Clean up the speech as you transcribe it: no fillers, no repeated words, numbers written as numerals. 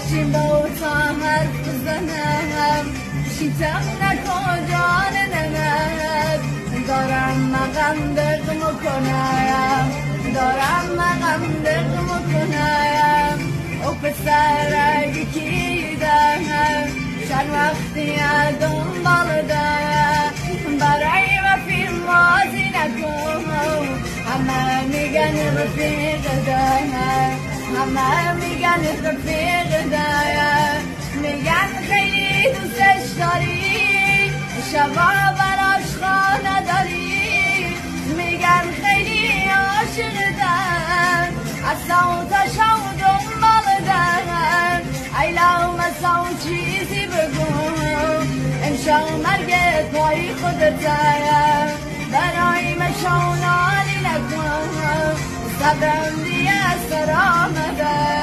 بشین با تا حرف بزنم شیطم نکن جانم دارم مقام دق میکنم دارم مقام دق میکنم او پسر یکی دارم چند وقتی دنبال دارم برای وفیر مازی نکن همه میگن رفیق دارم همه میگن رفیق دارم میگن خیلی دوستش داری شبا براش خانه داری میگن خیلی عاشقتن از صوتشو دنبال دارن ایلام از چیزی بگو امشب مرگ پای خودتن برای مشونالی نکن صبرم دیگه سر آمده